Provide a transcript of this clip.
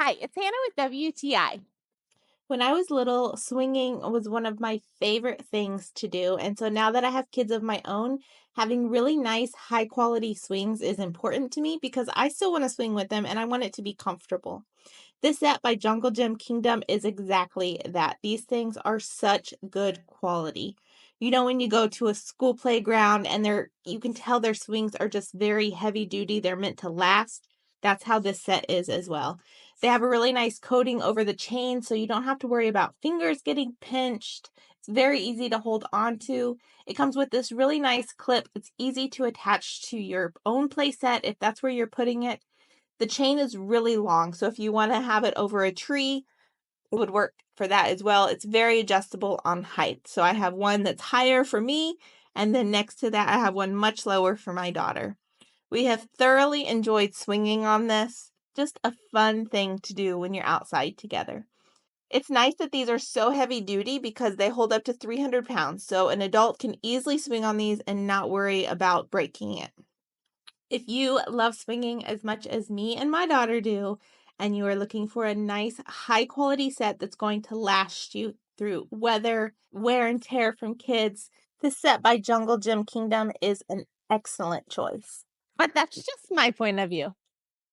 Hi, it's Hannah with WTI. When I was little, swinging was one of my favorite things to do. And so now that I have kids of my own, having really nice, high quality swings is important to me because I still want to swing with them and I want it to be comfortable. This set by Jungle Gym Kingdom is exactly that. These things are such good quality. You know, when you go to a school playground and you can tell their swings are just very heavy duty, they're meant to last. That's how this set is as well. They have a really nice coating over the chain, so you don't have to worry about fingers getting pinched. It's very easy to hold on to. It comes with this really nice clip. It's easy to attach to your own play set if that's where you're putting it. The chain is really long, so if you want to have it over a tree, it would work for that as well. It's very adjustable on height. So I have one that's higher for me, and then next to that, I have one much lower for my daughter. We have thoroughly enjoyed swinging on this. Just a fun thing to do when you're outside together. It's nice that these are so heavy duty because they hold up to 300 pounds, so an adult can easily swing on these and not worry about breaking it. If you love swinging as much as me and my daughter do, and you are looking for a nice, high quality set that's going to last you through weather, wear and tear from kids, this set by Jungle Gym Kingdom is an excellent choice. But that's just my point of view.